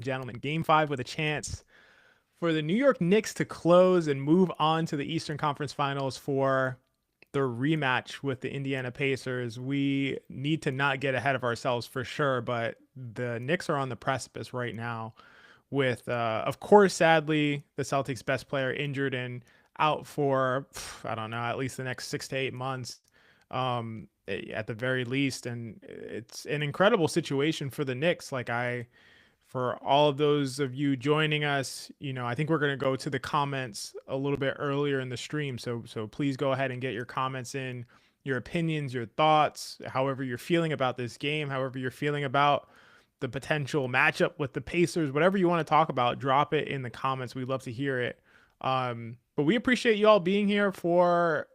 gentlemen. Game 5 with a chance for the New York Knicks to close and move on to the Eastern Conference Finals for the rematch with the Indiana Pacers. We need to not get ahead of ourselves for sure, but the Knicks are on the precipice right now with, of course, sadly, the Celtics' best player injured and out for, I don't know, at least the next 6 to 8 months at the very least. And it's an incredible situation for the Knicks. For all of those of you joining us, I think we're going to go to the comments a little bit earlier in the stream. So please go ahead and get your comments in, your opinions, your thoughts, however you're feeling about this game, however you're feeling about the potential matchup with the Pacers, whatever you want to talk about, drop it in the comments. We'd love to hear it. But we appreciate you all being here for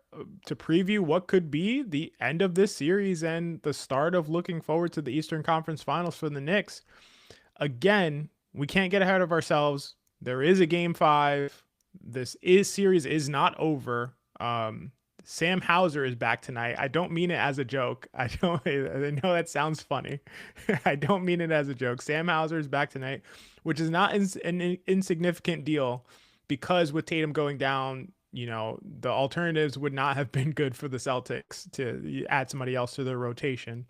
to preview what could be the end of this series and the start of looking forward to the Eastern Conference Finals for the Knicks. Again, we can't get ahead of ourselves. There is a game 5. This series is not over. Sam Hauser is back tonight. I don't mean it as a joke. I know that sounds funny. I don't mean it as a joke. Sam Hauser is back tonight, which is not an insignificant deal because with Tatum going down, the alternatives would not have been good for the Celtics to add somebody else to their rotation.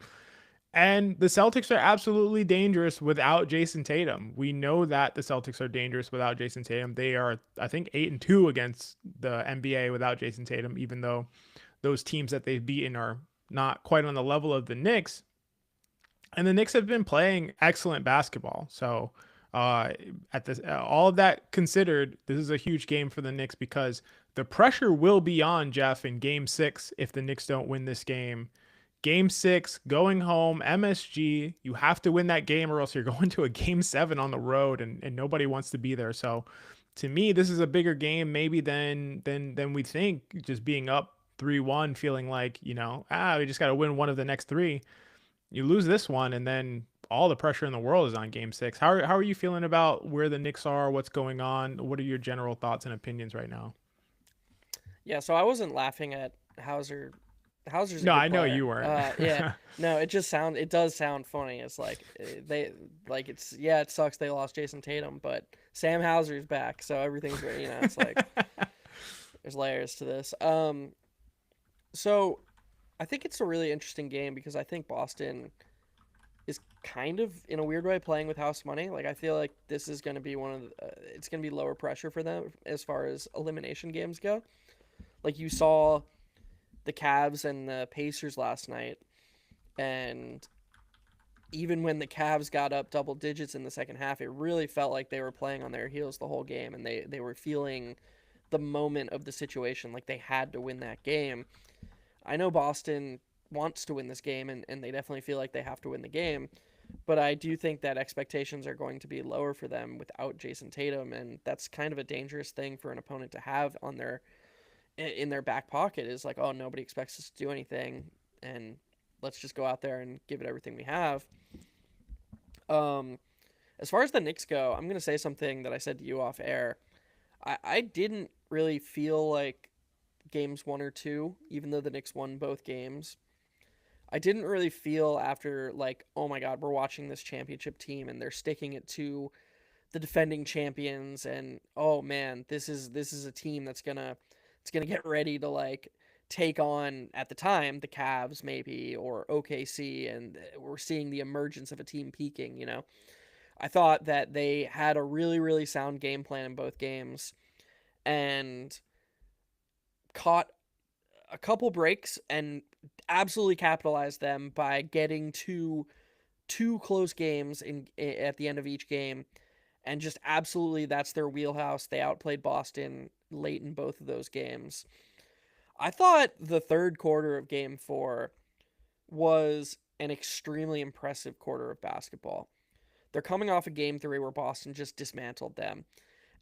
And the Celtics are absolutely dangerous without Jason Tatum. We know that the Celtics are dangerous without Jason Tatum. They are, I think, 8-2 against the NBA without Jason Tatum, even though those teams that they've beaten are not quite on the level of the Knicks. And the Knicks have been playing excellent basketball. So, all of that considered, this is a huge game for the Knicks because the pressure will be on Jeff in Game 6 if the Knicks don't win this game. Game 6, going home, MSG. You have to win that game or else you're going to a Game 7 on the road and nobody wants to be there. So to me, this is a bigger game maybe than we think, just being up 3-1, feeling like, we just got to win one of the next 3. You lose this one and then all the pressure in the world is on Game 6. How are you feeling about where the Knicks are, what's going on? What are your general thoughts and opinions right now? Yeah, so I wasn't laughing at Hauser. Hauser's a No, good I know player. you weren't. Yeah, no, it does sound funny. It's like it sucks they lost Jason Tatum, but Sam Hauser's back, so everything's it's like there's layers to this. So I think it's a really interesting game because I think Boston is kind of in a weird way playing with house money. Like I feel like this is going to be it's going to be lower pressure for them as far as elimination games go. Like you saw the Cavs and the Pacers last night, and even when the Cavs got up double digits in the second half, it really felt like they were playing on their heels the whole game, and they were feeling the moment of the situation, like they had to win that game. I know Boston wants to win this game, and they definitely feel like they have to win the game, but I do think that expectations are going to be lower for them without Jason Tatum, and that's kind of a dangerous thing for an opponent to have on their in their back pocket is like, oh, nobody expects us to do anything, and let's just go out there and give it everything we have. Um, as far as the Knicks go, I'm gonna say something that I said to you off air. I didn't really feel like games 1 or 2, even though the Knicks won both games. I didn't really feel after like, oh my god, we're watching this championship team and they're sticking it to the defending champions, and oh man, this is a team that's gonna get ready to like take on at the time the Cavs maybe or OKC, and we're seeing the emergence of a team peaking. I thought that they had a really sound game plan in both games and caught a couple breaks and absolutely capitalized them by getting two close games in at the end of each game, and just absolutely that's their wheelhouse. They outplayed Boston late in both of those games. I thought the third quarter of game 4 was an extremely impressive quarter of basketball. They're coming off a game 3 where Boston just dismantled them.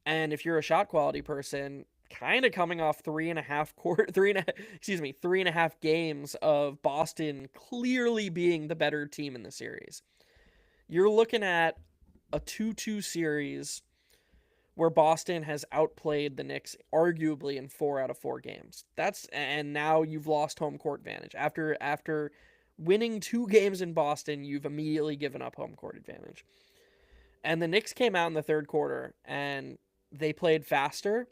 And if you're a shot quality person, kind of coming off 3.5 games of Boston clearly being the better team in the series. You're looking at a 2-2 series where Boston has outplayed the Knicks arguably in 4 out of 4 games. And now you've lost home court advantage. After winning 2 games in Boston, you've immediately given up home court advantage. And the Knicks came out in the third quarter and they played faster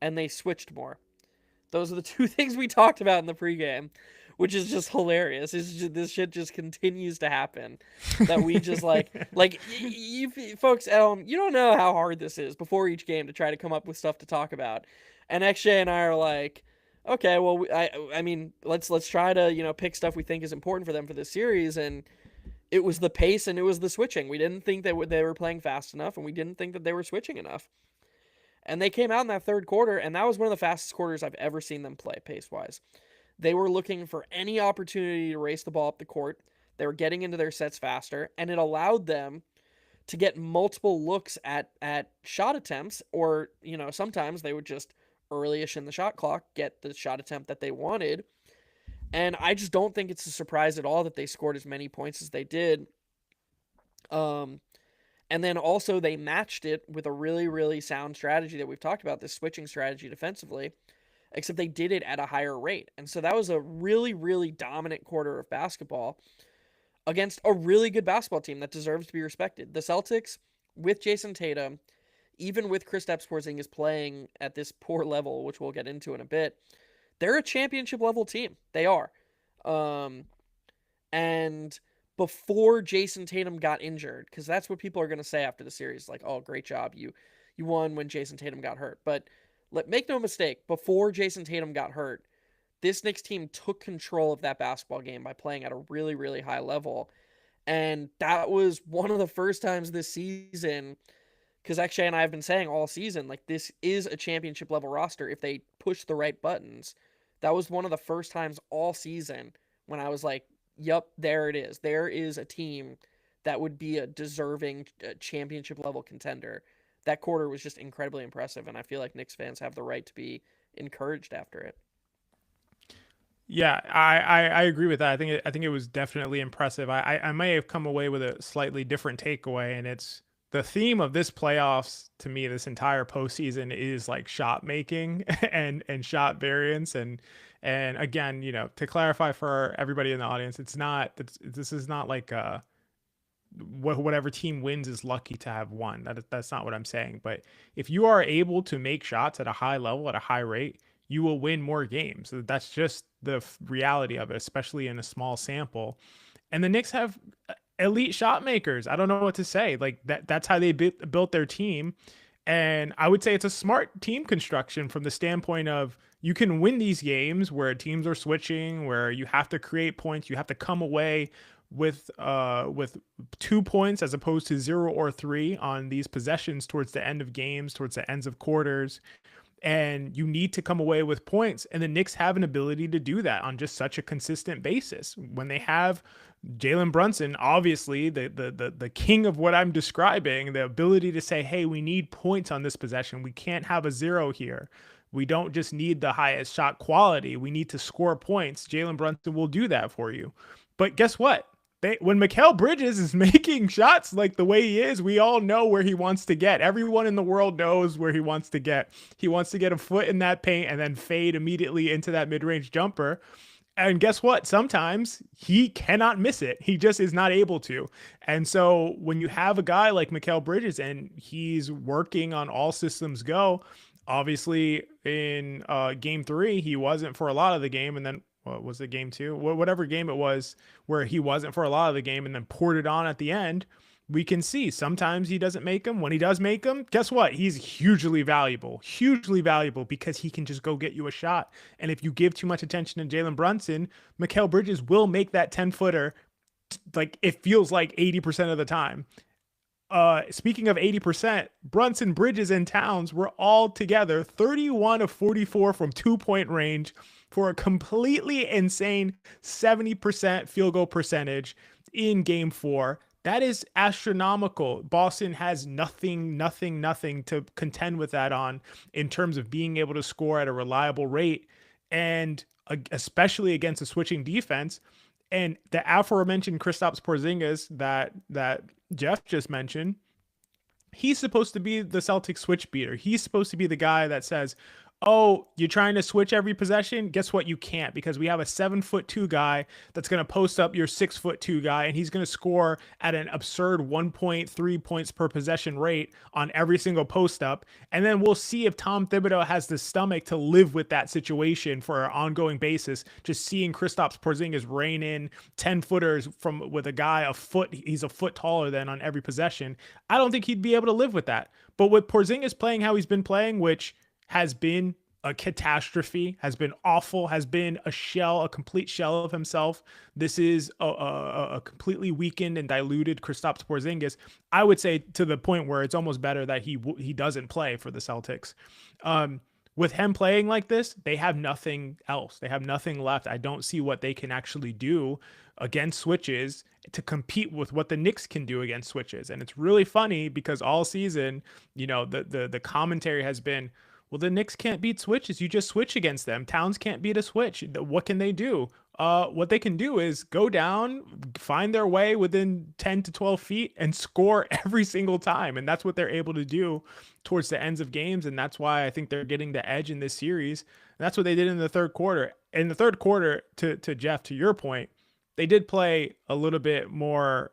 and they switched more. Those are the two things we talked about in the pregame, which is just hilarious. This shit just continues to happen. That we just you folks at home, you don't know how hard this is before each game to try to come up with stuff to talk about. And XJ and I are like, okay, well, I mean, let's try to pick stuff we think is important for them for this series, and it was the pace and it was the switching. We didn't think that they were playing fast enough, and we didn't think that they were switching enough. And they came out in that third quarter, and that was one of the fastest quarters I've ever seen them play pace-wise. They were looking for any opportunity to race the ball up the court. They were getting into their sets faster, and it allowed them to get multiple looks at shot attempts, or, sometimes they would just early-ish in the shot clock get the shot attempt that they wanted. And I just don't think it's a surprise at all that they scored as many points as they did. And then also they matched it with a really, really sound strategy that we've talked about, this switching strategy defensively, except they did it at a higher rate. And so that was a really, really dominant quarter of basketball against a really good basketball team that deserves to be respected. The Celtics, with Jason Tatum, even with Kristaps Porzingis playing at this poor level, which we'll get into in a bit, they're a championship level team. They are. And before Jason Tatum got injured, because that's what people are going to say after the series, like, oh, great job, you won when Jason Tatum got hurt. But make no mistake, before Jason Tatum got hurt, this Knicks team took control of that basketball game by playing at a really, really high level. And that was one of the first times this season, because actually, and I have been saying all season, like, this is a championship level roster if they push the right buttons. That was one of the first times all season when I was like, yep, there it is. There is a team that would be a deserving championship level contender. That quarter was just incredibly impressive, and I feel like Knicks fans have the right to be encouraged after it. Yeah, I agree with that. I think it was definitely impressive. I may have come away with a slightly different takeaway, and it's the theme of this playoffs to me. This entire postseason is like shot making and shot variance, and again, to clarify for everybody in the audience, this is not like whatever team wins is lucky to have won. That's not what I'm saying. But if you are able to make shots at a high level, at a high rate, you will win more games. That's just the reality of it, especially in a small sample. And the Knicks have elite shot makers. I don't know what to say. Like that's how they built their team. And I would say it's a smart team construction from the standpoint of you can win these games where teams are switching, where you have to create points, you have to come away with 2 points as opposed to 0 or 3 on these possessions towards the end of games, towards the ends of quarters. And you need to come away with points. And the Knicks have an ability to do that on just such a consistent basis. When they have Jalen Brunson, obviously the king of what I'm describing, the ability to say, hey, we need points on this possession. We can't have a 0 here. We don't just need the highest shot quality. We need to score points. Jalen Brunson will do that for you. But guess what? When Mikal Bridges is making shots like the way he is, we all know where he wants to get. Everyone in the world knows where he wants to get. He wants to get a foot in that paint and then fade immediately into that mid-range jumper. And guess what? Sometimes he cannot miss it. He just is not able to. And so when you have a guy like Mikal Bridges and he's working on all systems go, obviously in game 3, he wasn't for a lot of the game. And then what was it, game 2? Whatever game it was where he wasn't for a lot of the game and then poured it on at the end, we can see sometimes he doesn't make them. When he does make them, guess what? He's hugely valuable because he can just go get you a shot. And if you give too much attention to Jalen Brunson, Mikal Bridges will make that 10-footer like it feels like 80% of the time. Speaking of 80%, Brunson, Bridges, and Towns were all together 31 of 44 from 2-point range for a completely insane 70% field goal percentage in game 4. That is astronomical. Boston has nothing to contend with that on in terms of being able to score at a reliable rate, and especially against a switching defense. And the aforementioned Kristaps Porzingis that Jeff just mentioned, he's supposed to be the Celtics switch beater. He's supposed to be the guy that says, oh, you're trying to switch every possession? Guess what? You can't, because we have a 7'2" guy that's going to post up your 6'2" guy, and he's going to score at an absurd 1.3 points per possession rate on every single post up. And then we'll see if Tom Thibodeau has the stomach to live with that situation for an ongoing basis. Just seeing Kristaps Porzingis rain in 10-footers from with a guy he's a foot taller than on every possession. I don't think he'd be able to live with that. But with Porzingis playing how he's been playing, which has been a catastrophe, has been awful, has been a complete shell of himself. This is a completely weakened and diluted Kristaps Porzingis. I would say to the point where it's almost better that he doesn't play for the Celtics. With him playing like this, they have nothing else. They have nothing left. I don't see what they can actually do against switches to compete with what the Knicks can do against switches. And it's really funny because all season, the commentary has been, well, the Knicks can't beat switches. You just switch against them. Towns can't beat a switch. What can they do? What they can do is go down, find their way within 10 to 12 feet, and score every single time. And that's what they're able to do towards the ends of games. And that's why I think they're getting the edge in this series. And that's what they did in the third quarter. In the third quarter, to Jeff, to your point, they did play a little bit more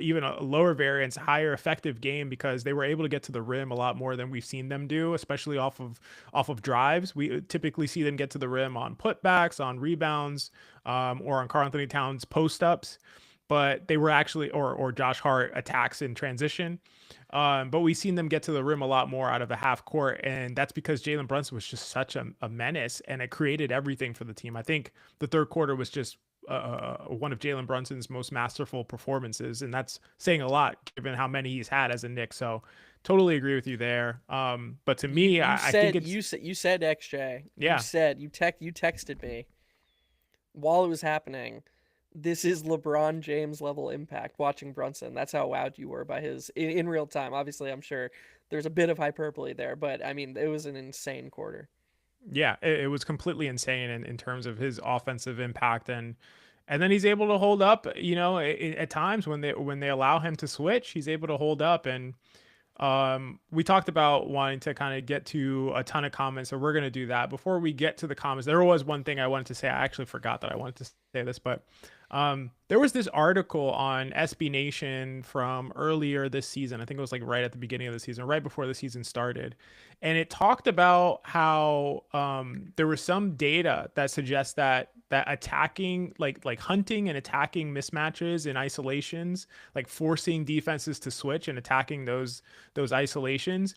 even a lower variance, higher effective game, because they were able to get to the rim a lot more than we've seen them do, especially off of drives. We typically see them get to the rim on putbacks, on rebounds, or on Karl Anthony Towns post ups. But they were actually, or Josh Hart attacks in transition. But we've seen them get to the rim a lot more out of the half court, and that's because Jalen Brunson was just such a menace, and it created everything for the team. I think the third quarter was just one of Jalen Brunson's most masterful performances, and that's saying a lot given how many he's had as a Knick. So totally agree with you there. But to me, I think it's you said XJ. Yeah. You texted me while it was happening. This is LeBron James level impact watching Brunson. That's how wowed you were by his in real time. Obviously, I'm sure there's a bit of hyperbole there, but I mean, it was an insane quarter. Yeah, it was completely insane in terms of his offensive impact, and then he's able to hold up. At times when they allow him to switch, he's able to hold up. And we talked about wanting to kind of get to a ton of comments, so we're going to do that. Before we get to the comments, there was one thing I wanted to say. I actually forgot that I wanted to say this, but there was this article on SB Nation from earlier this season. I think it was like right at the beginning of the season, right before the season started. And it talked about how there was some data that suggests that attacking, like hunting and attacking mismatches and isolations, like forcing defenses to switch and attacking those isolations,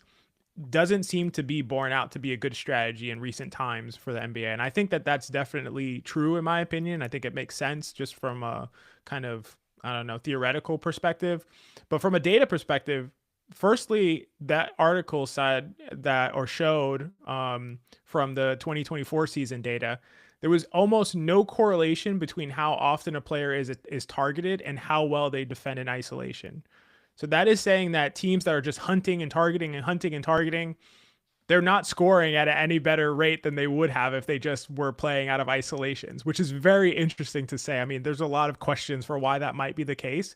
doesn't seem to be borne out to be a good strategy in recent times for the NBA. And I think that that's definitely true in my opinion. I think it makes sense just from a kind of, I don't know, theoretical perspective. But from a data perspective, firstly, that article said that, or showed from the 2024 season data, there was almost no correlation between how often a player is targeted and how well they defend in isolation. So that is saying that teams that are just hunting and targeting and hunting and targeting, they're not scoring at any better rate than they would have if they just were playing out of isolations, which is very interesting to say. I mean, there's a lot of questions for why that might be the case.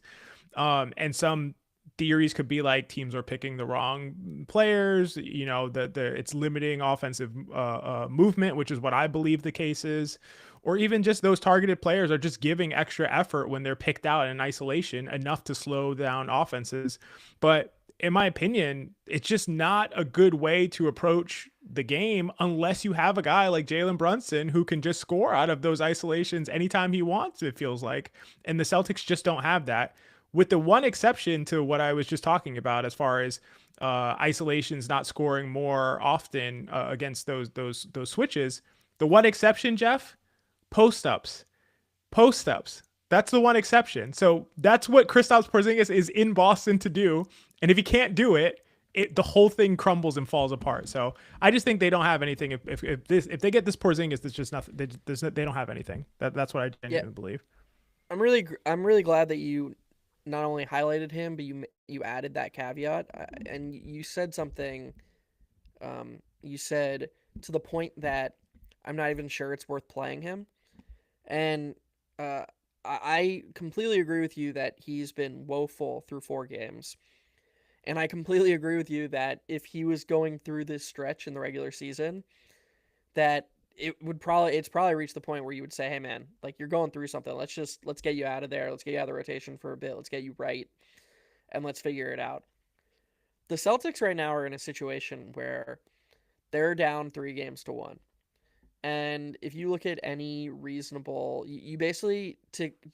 And some theories could be like teams are picking the wrong players, it's limiting offensive movement, which is what I believe the case is. Or even just those targeted players are just giving extra effort when they're picked out in isolation enough to slow down offenses. But in my opinion, it's just not a good way to approach the game unless you have a guy like Jalen Brunson who can just score out of those isolations anytime he wants, it feels like. And the Celtics just don't have that, with the one exception to what I was just talking about as far as isolations not scoring more often against those switches. The one exception, Jeff, post-ups. That's the one exception. So that's what Kristaps Porzingis is in Boston to do. And if he can't do it, the whole thing crumbles and falls apart. So I just think they don't have anything. If they get this Porzingis, there's just nothing. They don't have anything. That's what I genuinely believe. I'm really glad that you not only highlighted him, but you added that caveat, and you said something. You said to the point that I'm not even sure it's worth playing him. And I completely agree with you that he's been woeful through 4 games. And I completely agree with you that if he was going through this stretch in the regular season, that it's probably reached the point where you would say, hey man, like you're going through something. Let's get you out of there. Let's get you out of the rotation for a bit. Let's get you right, and let's figure it out. The Celtics right now are in a situation where they're down 3 games to 1. And if you look at any reasonable, you basically,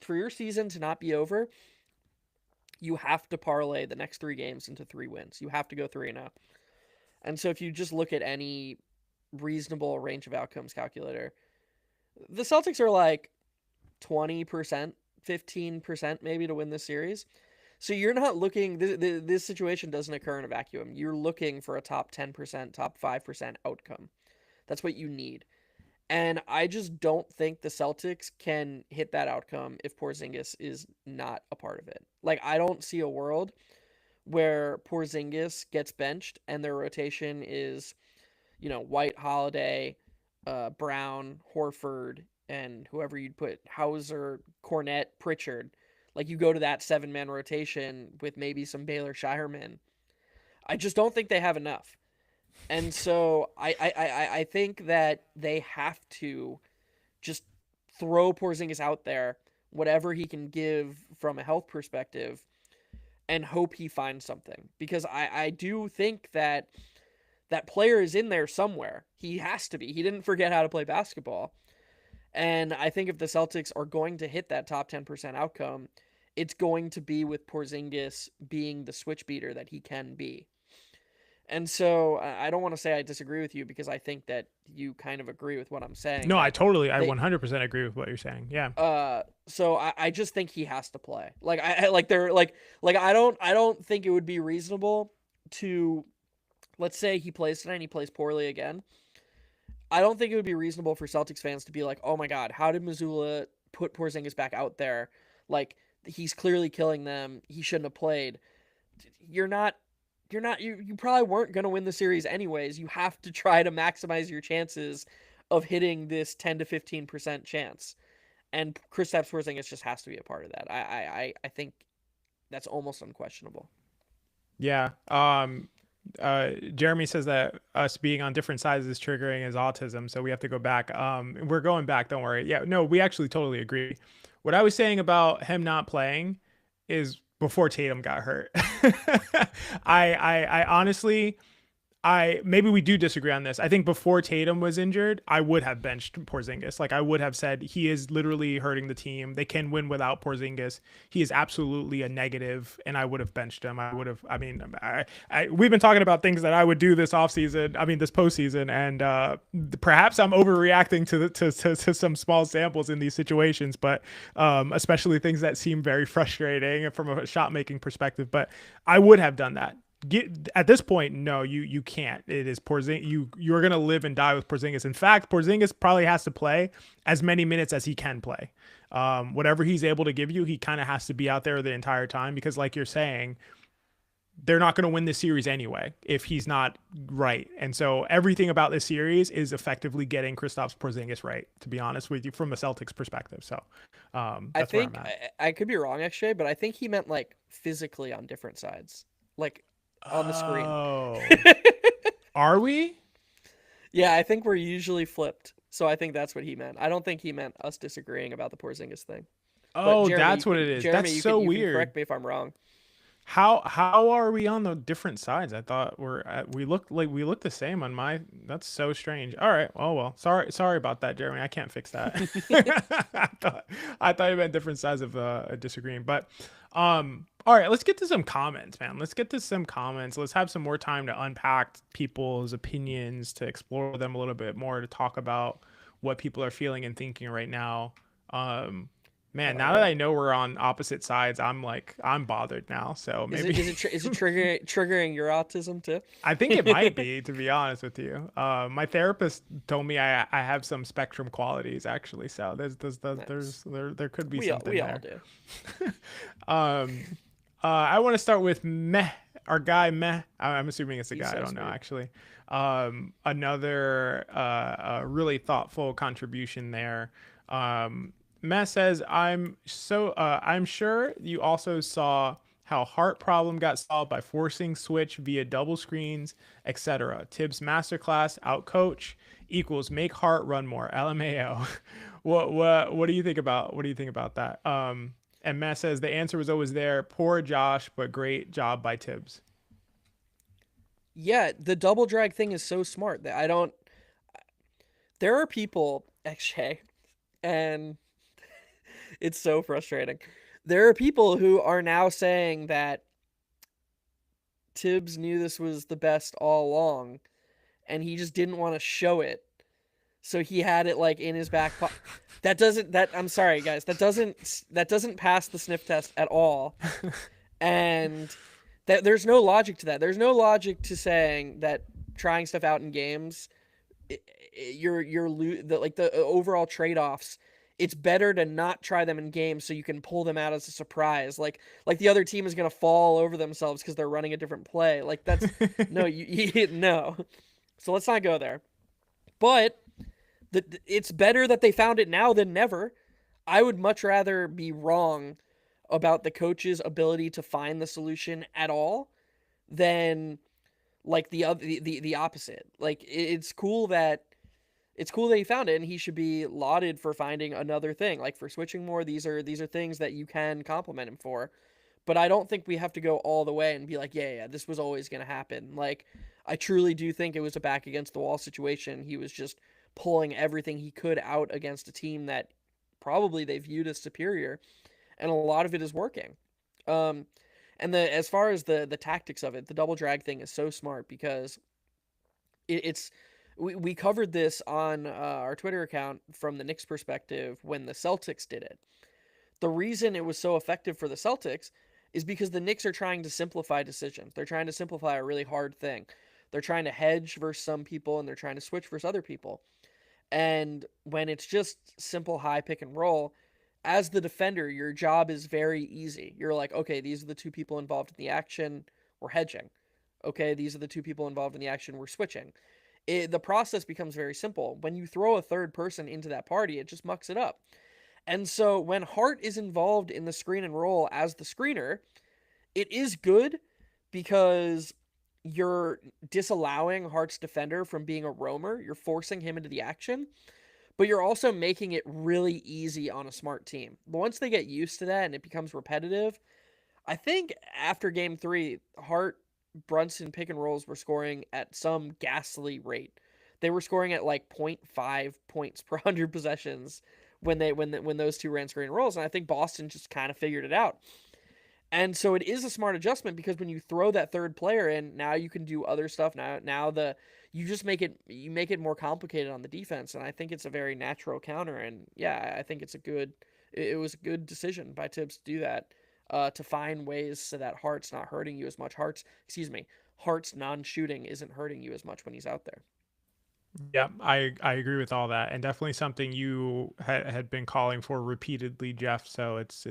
for your season to not be over, you have to parlay the next 3 games into 3 wins. You have to go 3-0. And so if you just look at any reasonable range of outcomes calculator, the Celtics are like 20%, 15% maybe to win this series. So you're not looking, this situation doesn't occur in a vacuum. You're looking for a top 10%, top 5% outcome. That's what you need. And I just don't think the Celtics can hit that outcome if Porzingis is not a part of it. Like, I don't see a world where Porzingis gets benched and their rotation is, White, Holiday, Brown, Horford, and whoever you'd put, Hauser, Cornette, Pritchard. Like, you go to that 7-man rotation with maybe some Baylor Shireman. I just don't think they have enough. And so I think that they have to just throw Porzingis out there, whatever he can give from a health perspective, and hope he finds something. Because I do think that player is in there somewhere. He has to be. He didn't forget how to play basketball. And I think if the Celtics are going to hit that top 10% outcome, it's going to be with Porzingis being the switch beater that he can be. And so I don't want to say I disagree with you because I think that you kind of agree with what I'm saying. No, I 100% agree with what you're saying. Yeah. So I just think he has to play. Like I don't think it would be reasonable to, let's say he plays tonight and he plays poorly again. I don't think it would be reasonable for Celtics fans to be like, oh my God, how did Missoula put Porzingis back out there? Like, he's clearly killing them. He shouldn't have played. You probably weren't going to win the series anyways. You have to try to maximize your chances of hitting this 10 to 15% chance. And Kristaps Porzingis just has to be a part of that. I think that's almost unquestionable. Yeah. Jeremy says that us being on different sides is triggering his autism, so we have to go back. We're going back, don't worry. Yeah, no, we actually totally agree. What I was saying about him not playing is before Tatum got hurt. I honestly, maybe we do disagree on this. I think before Tatum was injured, I would have benched Porzingis. Like, I would have said he is literally hurting the team. They can win without Porzingis. He is absolutely a negative, and I would have benched him. We've been talking about things that I would do this offseason. This postseason, and perhaps I'm overreacting to some small samples in these situations, but especially things that seem very frustrating from a shot making perspective. But I would have done that. At this point, no, you can't. It is Porzingis. You're gonna live and die with Porzingis. In fact, Porzingis probably has to play as many minutes as he can play. Whatever he's able to give you, he kind of has to be out there the entire time because, like you're saying, they're not going to win this series anyway if he's not right. And so everything about this series is effectively getting Kristaps Porzingis right, to be honest with you, from a Celtics perspective. So that's where I'm at. I could be wrong, actually, but I think he meant like physically on different sides. Like, on the screen. Oh. Are we? Yeah, I think we're usually flipped. So I think that's what he meant. I don't think he meant us disagreeing about the Porzingis thing. Oh, Jeremy, that's what it is. Jeremy, that's so weird. Correct me if I'm wrong. How are we on the different sides? I thought we look the same on my. That's so strange. All right. Oh well. Sorry about that, Jeremy. I can't fix that. I thought you meant different sides of disagreeing. But all right. Let's get to some comments, man. Let's have some more time to unpack people's opinions, to explore them a little bit more, to talk about what people are feeling and thinking right now. Man, now that I know we're on opposite sides, I'm bothered now. So maybe is it triggering your autism too? I think it might be, to be honest with you. My therapist told me I have some spectrum qualities actually. So there could be something we there. all do. I want to start with Meh, our guy Meh. I'm assuming it's a guy. I don't know actually. Another really thoughtful contribution there. Matt says, I'm sure you also saw How Hart problem got solved by forcing switch via double screens, etc. Tibbs masterclass outcoach equals make Hart run more. LMAO. What do you think about that? And Matt says the answer was always there. Poor Josh, but great job by Tibbs. Yeah, the double drag thing is so smart that I don't. There are people, actually, and it's so frustrating. There are people who are now saying that Tibbs knew this was the best all along, and he just didn't want to show it, so he had it like in his back pocket. That doesn't. That I'm sorry, guys. That doesn't pass the sniff test at all, and that there's no logic to that. There's no logic to saying that trying stuff out in games, the overall trade offs. It's better to not try them in games so you can pull them out as a surprise. Like the other team is gonna fall over themselves because they're running a different play. Like that's no, no. So let's not go there. But it's better that they found it now than never. I would much rather be wrong about the coach's ability to find the solution at all than like the opposite. Like it's cool that he found it, and he should be lauded for finding another thing. Like for switching more, these are things that you can compliment him for. But I don't think we have to go all the way and be like, yeah, this was always going to happen. Like I truly do think it was a back against the wall situation. He was just pulling everything he could out against a team that probably they viewed as superior, and a lot of it is working. Um, and as far as the tactics of it, the double drag thing is so smart because it's we covered this on our Twitter account from the Knicks perspective when the Celtics did it. The reason it was so effective for the Celtics is because the Knicks are trying to simplify decisions. They're trying to simplify a really hard thing. They're trying to hedge versus some people, and they're trying to switch versus other people. And when it's just simple high pick and roll, as the defender, your job is very easy. You're like, okay, these are the two people involved in the action. We're hedging. Okay, these are the two people involved in the action. We're switching. The process becomes very simple. When you throw a third person into that party, it just mucks it up. And so when Hart is involved in the screen and roll as the screener, it is good because you're disallowing Hart's defender from being a roamer. You're forcing him into the action, but you're also making it really easy on a smart team. But once they get used to that and it becomes repetitive, I think after game 3, Hart Brunson pick and rolls were scoring at some ghastly rate. They were scoring at like 0.5 points per 100 possessions when those two ran screen rolls, and I think Boston just kind of figured it out. And so it is a smart adjustment because when you throw that third player in, now you can do other stuff. Now you just make it more complicated on the defense, and I think it's a very natural counter. And yeah, I think it was a good decision by Tibbs to do that, to find ways so that Hart's not hurting you as much. Hart's non-shooting isn't hurting you as much when he's out there. Yeah, I agree with all that, and definitely something you had been calling for repeatedly, Jeff. So it's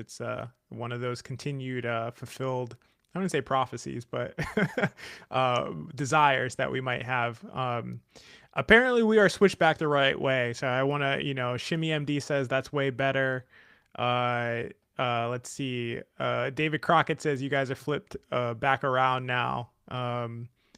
one of those continued fulfilled. I wouldn't say prophecies, but desires that we might have. Apparently, we are switched back the right way. So I want to, Shimmy MD says that's way better. Let's see. David Crockett says you guys are flipped back around now.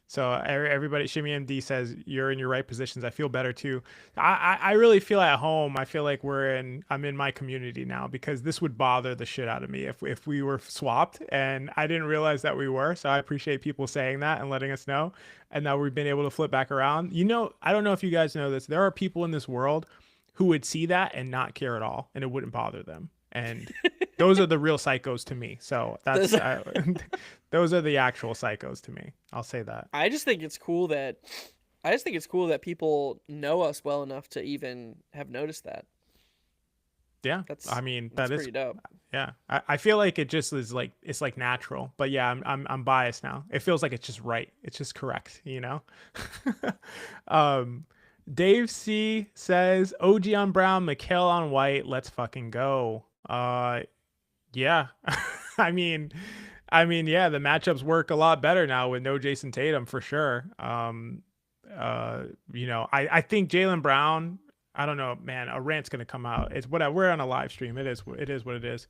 So everybody, Shimmy MD says you're in your right positions. I feel better too. I really feel at home. I feel like I'm in my community now, because this would bother the shit out of me if we were swapped, and I didn't realize that we were. So I appreciate people saying that and letting us know, and now we've been able to flip back around. I don't know if you guys know this. There are people in this world who would see that and not care at all, and it wouldn't bother them. And those are the real psychos to me. So those are the actual psychos to me. I'll say that. I just think it's cool that people know us well enough to even have noticed that. Yeah, That's pretty dope. Yeah, I feel like it just is like, it's like natural. But yeah, I'm biased now. It feels like it's just right. It's just correct. Dave C says OG on Brown, Mikal on White. Let's fucking go. Yeah. I mean, yeah, the matchups work a lot better now with no Jason Tatum for sure. I think Jaylen Brown, I don't know, man, a rant's going to come out. It's whatever. We're on a live stream. It is what it is.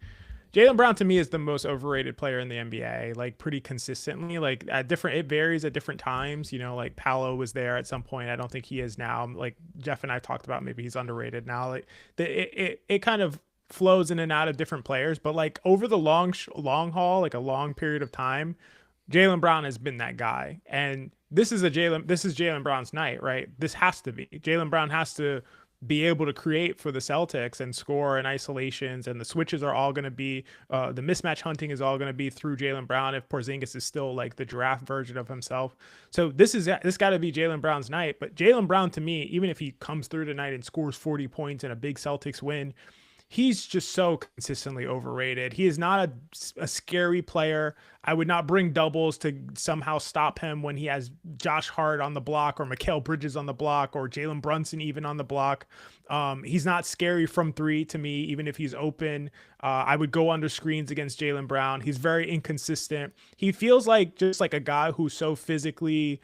Jaylen Brown to me is the most overrated player in the NBA, like pretty consistently. Like at different, it varies at different times. You know, like Paolo was there at some point. I don't think he is now. Like Jeff and I talked about, maybe he's underrated now. Like it kind of flows in and out of different players, but like over the long haul, like a long period of time, Jaylen Brown has been that guy. And this is Jaylen Brown's night, right? This has to be. Jaylen Brown has to be able to create for the Celtics and score in isolations, and the switches are all going to be the mismatch hunting is all going to be through Jaylen Brown if Porzingis is still like the giraffe version of himself. So this got to be Jaylen Brown's night. But Jaylen Brown to me, even if he comes through tonight and scores 40 points in a big Celtics win, he's just so consistently overrated. He is not a scary player. I would not bring doubles to somehow stop him when he has Josh Hart on the block or Mikal Bridges on the block or Jalen Brunson even on the block. He's not scary from three to me, even if he's open. I would go under screens against Jaylen Brown. He's very inconsistent. He feels like just like a guy who's so physically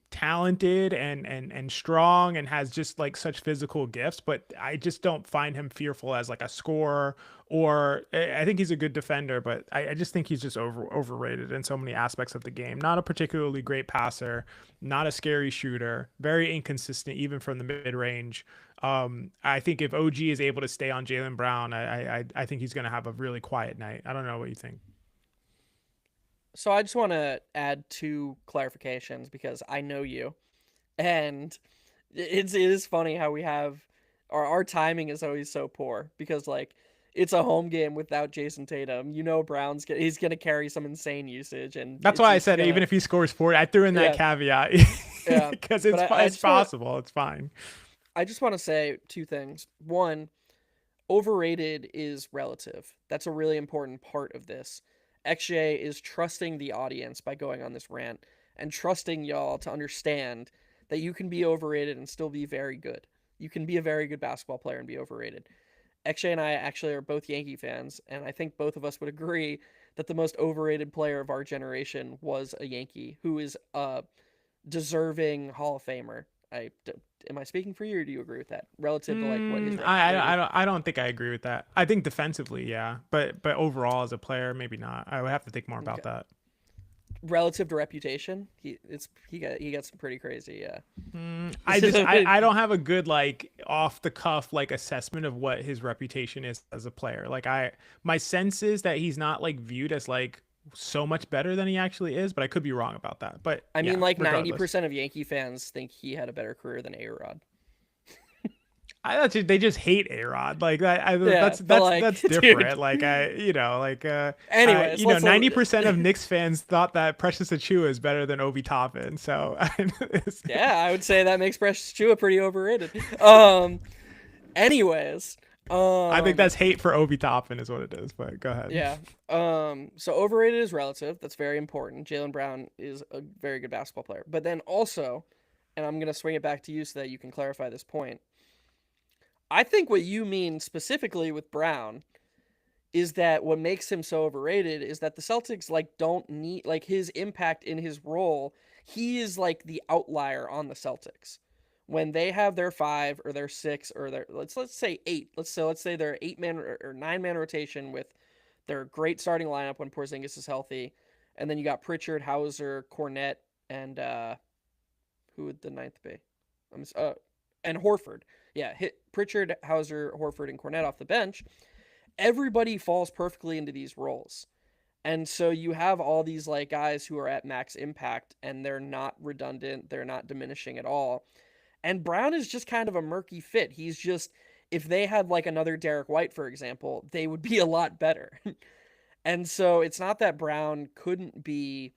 talented and strong and has just like such physical gifts, but I just don't find him fearful as like a scorer, or I think he's a good defender, but I just think he's just overrated in so many aspects of the game. Not a particularly great passer, not a scary shooter, very inconsistent even from the mid range. I think if OG is able to stay on Jaylen Brown, I think he's going to have a really quiet night. I don't know what you think. So I just want to add two clarifications because I know you, and it is funny how we have our timing is always so poor because like it's a home game without Jason Tatum. You know he's gonna carry some insane usage, and That's it's why I just said gonna even if he scores 40, I threw in that yeah caveat yeah. because But it's possible. It's fine. I just want to say two things. One, overrated is relative. That's a really important part of this. XJ is trusting the audience by going on this rant and trusting y'all to understand that you can be overrated and still be very good. You can be a very good basketball player and be overrated. XJ and I actually are both Yankee fans, and I think both of us would agree that the most overrated player of our generation was a Yankee who is a deserving Hall of Famer. Am I speaking for you, or do you agree with that relative to like what his record? I don't think I agree with that. I think defensively, yeah, but overall as a player, maybe not. I would have to think more about Okay. that. Relative to reputation, he got some pretty crazy. Yeah. I don't have a good like off the cuff like assessment of what his reputation is as a player. Like my sense is that he's not like viewed as like so much better than he actually is, but I could be wrong about that. But I mean, yeah, like regardless. 90% of Yankee fans think he had a better career than A Rod. They just hate A-Rod. Like Yeah, but like, that's dude. different. Like Anyways, 90% of Knicks fans thought that Precious Achua is better than Obi Toppin. So yeah, I would say that makes Precious Chua pretty overrated. Anyways, I think um, that's hate for Obi Toppin is what it is. But go ahead. yeah. So overrated is relative. That's very important. Jaylen Brown is a very good basketball player, but then also, and I'm gonna swing it back to you so that you can clarify this point. I think what you mean specifically with Brown is that what makes him so overrated is that the Celtics like don't need like his impact in his role. He is like the outlier on the Celtics. When they have their five or their six or their let's say eight. Let's say their 8-man or 9-man rotation with their great starting lineup when Porzingis is healthy, and then you got Pritchard, Hauser, Cornette, and who would the ninth be? And Horford. Yeah, hit Pritchard, Hauser, Horford, and Cornette off the bench. Everybody falls perfectly into these roles. And so you have all these like guys who are at max impact and they're not redundant, they're not diminishing at all. And Brown is just kind of a murky fit. He's just if they had like another Derek White for example, they would be a lot better. And so it's not that Brown couldn't be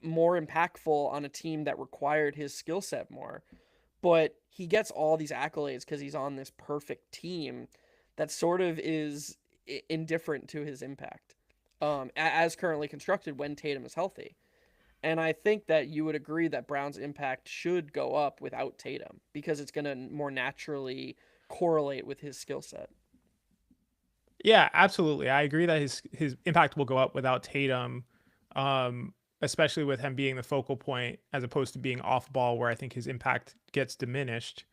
more impactful on a team that required his skill set more, but he gets all these accolades because he's on this perfect team that sort of is indifferent to his impact as currently constructed when Tatum is healthy. And I think that you would agree that Brown's impact should go up without Tatum because it's going to more naturally correlate with his skill set. Yeah, absolutely. I agree that his impact will go up without Tatum, especially with him being the focal point as opposed to being off ball, where I think his impact gets diminished.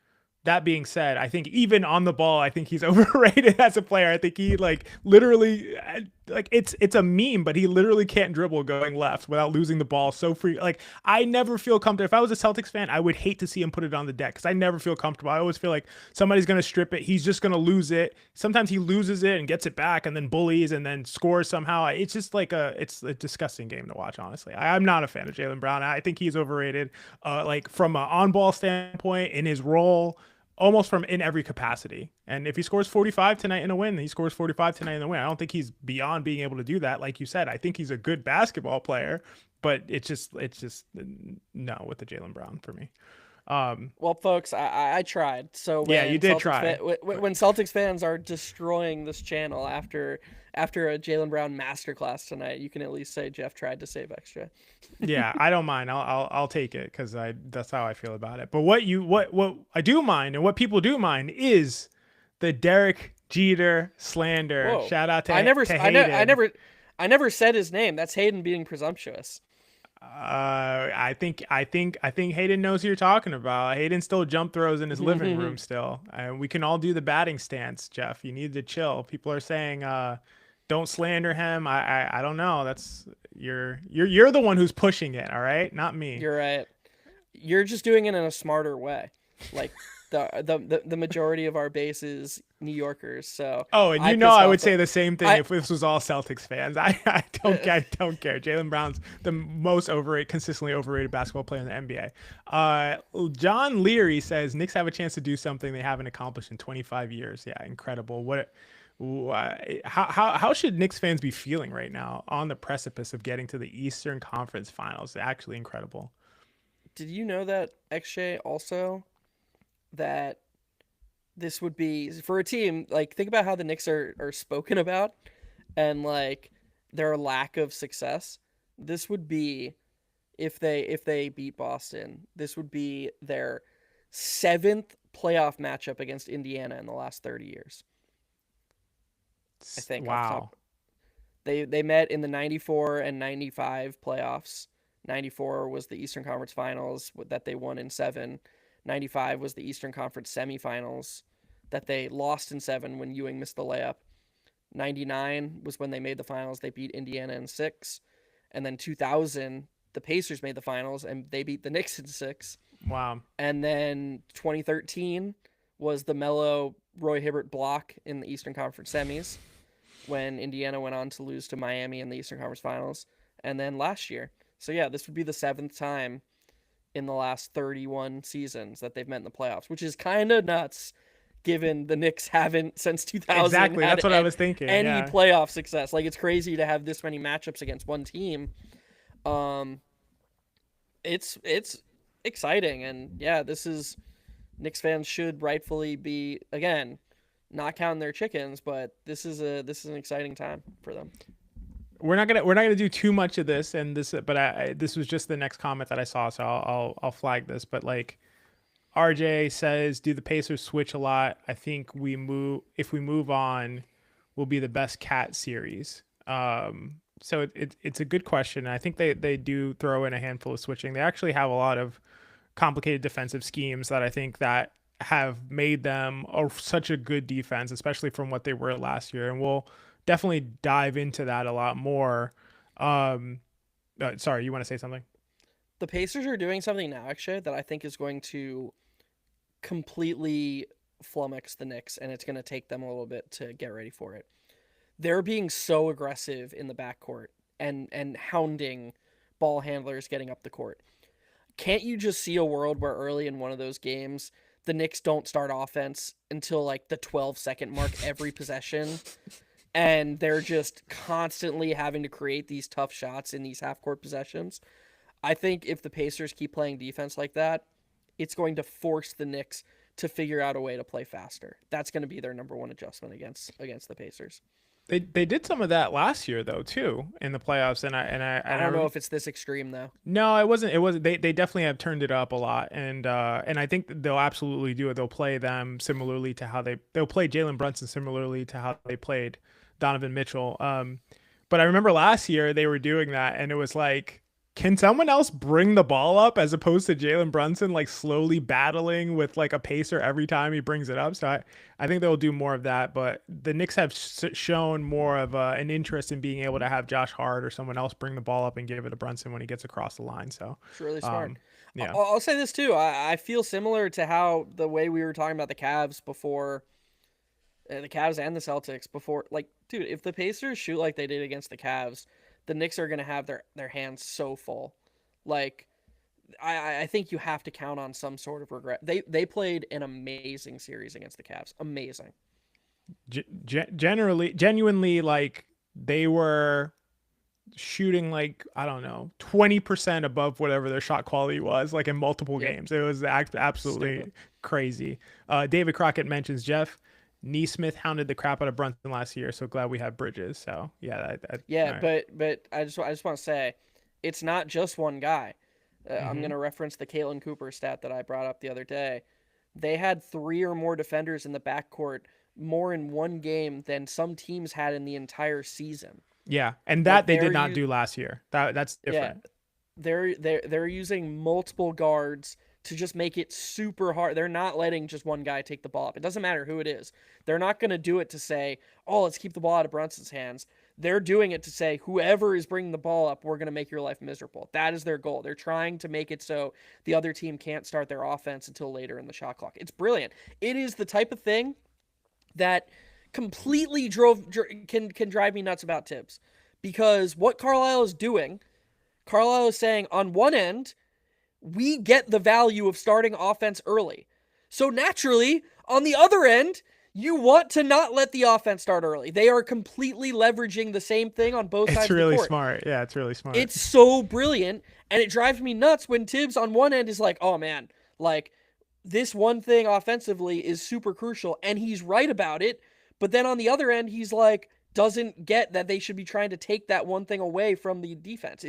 that being said, I think even on the ball, I think he's overrated as a player. I think he like literally like it's a meme, but he literally can't dribble going left without losing the ball so free. Like I never feel comfortable. If I was a Celtics fan, I would hate to see him put it on the deck because I never feel comfortable. I always feel like somebody's gonna strip it. He's just gonna lose it. Sometimes he loses it and gets it back and then bullies and then scores somehow. It's just like it's a disgusting game to watch. Honestly, I'm not a fan of Jaylen Brown. I think he's overrated. Like from an on-ball standpoint in his role, almost from in every capacity. And if he scores 45 tonight in a win, he scores 45 tonight in a win. I don't think he's beyond being able to do that. Like you said, I think he's a good basketball player, but it's just no with the Jaylen Brown for me. Well, folks, I tried. So yeah, you did try. When Celtics fans are destroying this channel after a Jaylen Brown masterclass tonight, you can at least say Jeff tried to save extra. Yeah, I don't mind. I'll take it because that's how I feel about it. But what I do mind and what people do mind is the Derek Jeter slander. Whoa. Shout out to I never said his name. That's Hayden being presumptuous. I think Hayden knows who you're talking about. Hayden still jump throws in his living room still. We can all do the batting stance, Jeff. You need to chill. People are saying don't slander him. I don't know. That's you're the one who's pushing it, all right? Not me. You're right. You're just doing it in a smarter way. Like the majority of our base is New Yorkers. So and I would say the same thing if this was all Celtics fans. I don't care. Jaylen Brown's the most consistently overrated basketball player in the NBA. John Leary says Knicks have a chance to do something they haven't accomplished in 25 years. Yeah, incredible. How should Knicks fans be feeling right now on the precipice of getting to the Eastern Conference Finals? Actually incredible. Did you know that, XJ, also that this would be for a team, like think about how the Knicks are spoken about and like their lack of success. This would be if they beat Boston, this would be their 7th playoff matchup against Indiana in the last 30 years. I think. Wow. They met in the 94 and 95 playoffs. 94 was the Eastern Conference Finals that they won in 7. 95 was the Eastern Conference semifinals that they lost in 7 when Ewing missed the layup. 99 was when they made the finals. They beat Indiana in 6. And then 2000, the Pacers made the finals and they beat the Knicks in 6. Wow. And then 2013 was the Melo Roy Hibbert block in the Eastern Conference semis when Indiana went on to lose to Miami in the Eastern Conference Finals. And then last year. So yeah, this would be the 7th time in the last 31 seasons that they've met in the playoffs, which is kind of nuts given the Knicks haven't since 2000 exactly that's what I was thinking any playoff success. Like it's crazy to have this many matchups against one team. It's exciting, and yeah, this is Knicks fans should rightfully be, again, not counting their chickens, but this is an exciting time for them. We're not gonna do too much of this, and this, but this was just the next comment that I saw, so I'll flag this. But like, RJ says, do the Pacers switch a lot? I think if we move on, will be the best cat series. So it's a good question. I think they do throw in a handful of switching. They actually have a lot of complicated defensive schemes that I think that have made them such a good defense, especially from what they were last year. And we'll definitely dive into that a lot more. Sorry, you want to say something? The Pacers are doing something now, actually, that I think is going to completely flummox the Knicks, and it's going to take them a little bit to get ready for it. They're being so aggressive in the backcourt and hounding ball handlers getting up the court. Can't you just see a world where early in one of those games, the Knicks don't start offense until like the 12-second mark every possession, and they're just constantly having to create these tough shots in these half-court possessions? I think if the Pacers keep playing defense like that, it's going to force the Knicks to figure out a way to play faster. That's going to be their number one adjustment against the Pacers. They did some of that last year though too in the playoffs, and I don't know if it's this extreme though. No, it wasn't. They definitely have turned it up a lot, and I think they'll absolutely do it. They'll play them similarly to how they'll play Jalen Brunson similarly to how they played Donovan Mitchell. But I remember last year they were doing that, and it was like Can someone else bring the ball up as opposed to Jalen Brunson, like slowly battling with like a pacer every time he brings it up? So I think they'll do more of that. But the Knicks have shown more of an interest in being able to have Josh Hart or someone else bring the ball up and give it to Brunson when he gets across the line. So, It's really smart. um, yeah, I'll say this too. I feel similar to how the way we were talking about the Cavs before, the Cavs and the Celtics before. Like, dude, if the Pacers shoot like they did against the Cavs, the Knicks are gonna have their hands so full. Like, I think you have to count on some sort of regret. They played an amazing series against the Cavs. Amazing. genuinely, like they were shooting like I don't know 20% above whatever their shot quality was like in multiple Yep. games. It was Stupid. absolutely crazy. David Crockett mentions Jeff Neesmith hounded the crap out of Brunson last year, so glad we have Bridges. So yeah, Yeah, all right. but I just want to say, it's not just one guy. I'm Mm-hmm. gonna reference the Caitlin Cooper stat that I brought up the other day. They had three or more defenders in the backcourt more in one game than some teams had in the entire season. Yeah, and that Like they did not do last year. That's yeah, different. they're using multiple guards to just make it super hard. They're not letting just one guy take the ball up. It doesn't matter who it is. They're not going to do it to say, "Oh, let's keep the ball out of Brunson's hands." They're doing it to say, "Whoever is bringing the ball up, we're going to make your life miserable." That is their goal. They're trying to make it so the other team can't start their offense until later in the shot clock. It's brilliant. It is the type of thing that completely can drive me nuts about Tibbs, because what Carlisle is doing, Carlisle is saying on one end, we get the value of starting offense early. So naturally, on the other end, you want to not let the offense start early. They are completely leveraging the same thing on both It's sides of the really court. smart. Yeah, it's really smart. It's so brilliant, and it drives me nuts when Tibbs on one end is like, "Oh man, like this one thing offensively is super crucial," and he's right about it. But then on the other end, he's like, doesn't get that they should be trying to take that one thing away from the defense.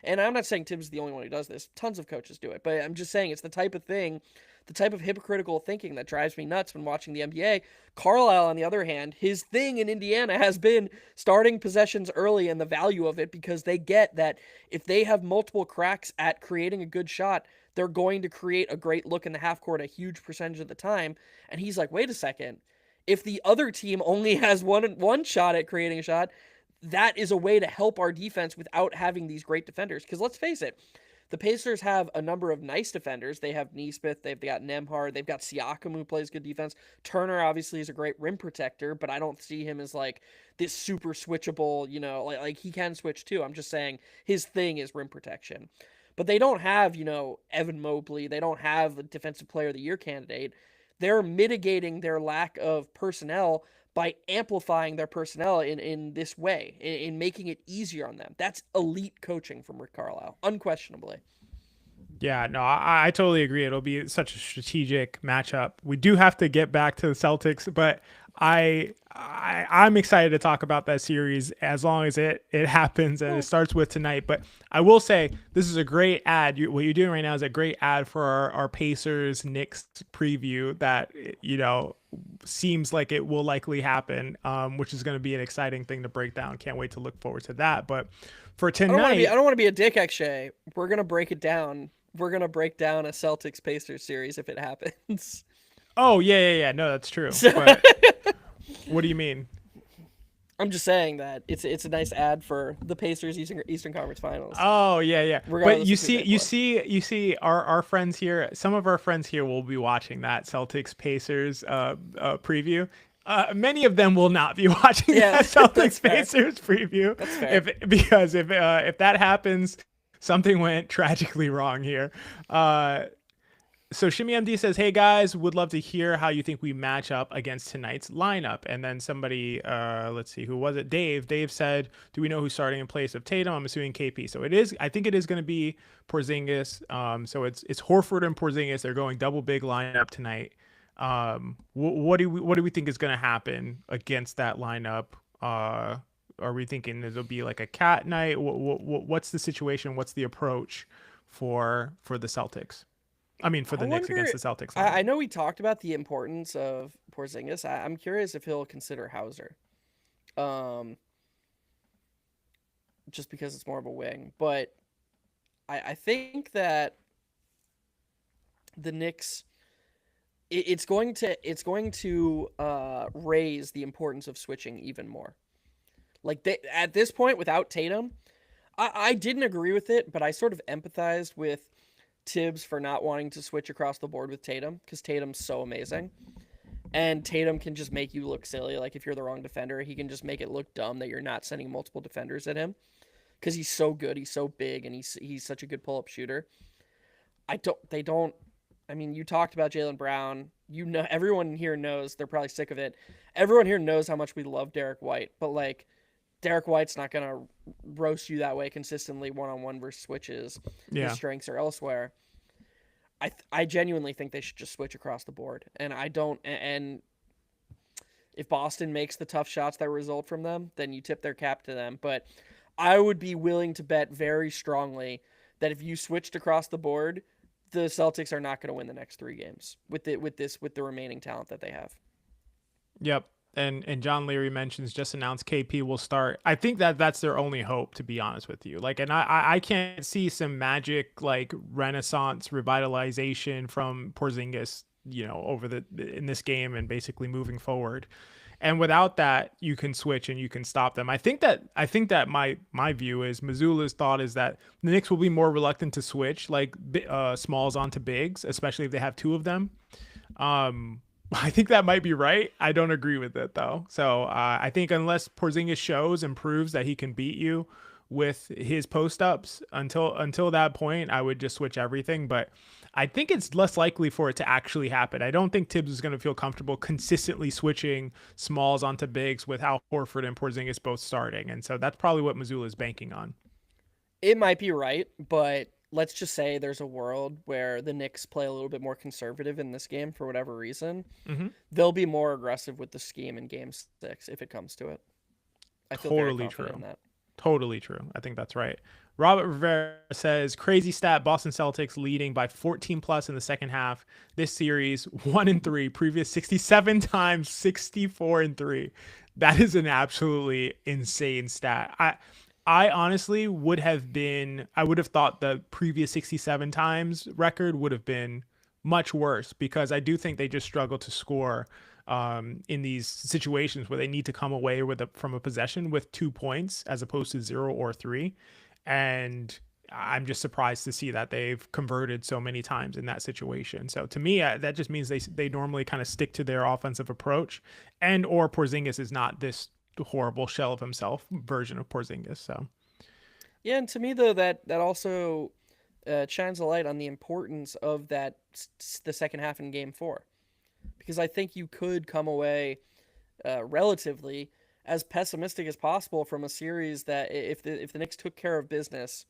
And I'm not saying Tibbs is the only one who does this. Tons of coaches do it, but I'm just saying it's the type of thing, the type of hypocritical thinking that drives me nuts when watching the NBA. Carlisle, on the other hand, his thing in Indiana has been starting possessions early and the value of it, because they get that if they have multiple cracks at creating a good shot, they're going to create a great look in the half court a huge percentage of the time. And he's like, wait a second. If the other team only has one shot at creating a shot, that is a way to help our defense without having these great defenders. Because let's face it, the Pacers have a number of nice defenders. They have Neesmith, they've got Nemhard, they've got Siakam, who plays good defense. Turner obviously is a great rim protector, but I don't see him as like this super switchable, like he can switch too. I'm just saying his thing is rim protection. But they don't have, Evan Mobley. They don't have a defensive player of the year candidate. They're mitigating their lack of personnel by amplifying their personnel in this way, in making it easier on them. That's elite coaching from Rick Carlisle, unquestionably. Yeah, no, I totally agree. It'll be such a strategic matchup. We do have to get back to the Celtics, but I'm excited to talk about that series as long as it happens and it starts with tonight. But I will say this is a great ad. What you're doing right now is a great ad for our Pacers Knicks preview that seems like it will likely happen, which is going to be an exciting thing to break down. Can't wait to look forward to that. But for I tonight, don't want to be a dick, Akshay. We're gonna break it down. We're gonna break down a Celtics Pacers series if it happens. oh yeah. No, that's true. So, But what do you mean? I'm just saying that it's a nice ad for the Pacers Eastern Conference Finals, Oh yeah. But regardless of who they play. you see, our friends here. Some of our friends here will be watching that Celtics Pacers preview. Many of them will not be watching Yeah, that that's Celtics fair. Pacers preview. That's fair. If that happens, something went tragically wrong here. So Shimmy MD says, "Hey guys, would love to hear how you think we match up against tonight's lineup." And then somebody, let's see, who was it? Dave. Dave said, "Do we know who's starting in place of Tatum?" I'm assuming KP. So it is. I think it is going to be Porzingis. So it's Horford and Porzingis. They're going double big lineup tonight. What do we think is going to happen against that lineup? Are we thinking it'll be like a cat night? What's the situation? What's the approach for the Celtics? I mean, for I the Knicks against wonder. the Celtics lineup. I know we talked about the importance of Porzingis. I'm curious if he'll consider Hauser, um, just because it's more of a wing. But I think that the Knicks, it's going to raise the importance of switching even more. Like at this point, without Tatum, I didn't agree with it, but I sort of empathized with Tibbs for not wanting to switch across the board with Tatum because Tatum's so amazing. And Tatum can just make you look silly. Like if you're the wrong defender, he can just make it look dumb that you're not sending multiple defenders at him because he's so good, he's so big, and he's such a good pull up shooter. I don't. They don't. I mean, you talked about Jaylen Brown. You know, everyone here knows they're probably sick of it. Everyone here knows how much we love Derek White, but like Derek White's not gonna roast you that way consistently one on one versus switches. His Yeah. strengths are elsewhere. I genuinely think they should just switch across the board, and I don't. And if Boston makes the tough shots that result from them, then you tip their cap to them. But I would be willing to bet very strongly that if you switched across the board, the Celtics are not going to win the next 3 games with the remaining talent that they have. Yep. And John Leary mentions just announced KP will start. I think that that's their only hope, to be honest with you. Like, and I can't see some magic like renaissance revitalization from Porzingis, over the in this game and basically moving forward. And without that, you can switch and you can stop them. I think that my view is Missoula's thought is that the Knicks will be more reluctant to switch like smalls onto bigs, especially if they have two of them. Um, I think that might be right. I don't agree with it though. So I think unless Porzingis shows and proves that he can beat you with his post ups, until that point, I would just switch everything. But I think it's less likely for it to actually happen. I don't think Tibbs is going to feel comfortable consistently switching smalls onto bigs with Al Horford and Porzingis both starting, and so that's probably what Missoula is banking on. It might be right, but let's just say there's a world where the Knicks play a little bit more conservative in this game for whatever reason. Mm-hmm. They'll be more aggressive with the scheme in Game 6 if it comes to it. I feel very Totally confident in true. that. Totally true. I think that's right. Robert Rivera says crazy stat: Boston Celtics leading by 14 plus in the second half. This series 1-3. Previous 67 times 64-3. That is an absolutely insane stat. I honestly I would have thought the previous 67 times record would have been much worse because I do think they just struggle to score in these situations where they need to come away from a possession with 2 points as opposed to 0 or 3. And I'm just surprised to see that they've converted so many times in that situation. So to me, that just means they normally kind of stick to their offensive approach, and or Porzingis is not this horrible shell of himself version of Porzingis. So Yeah, and to me though, that also shines a light on the importance of the second half in Game 4, because I think you could come away relatively as pessimistic as possible from a series that if the Knicks took care of business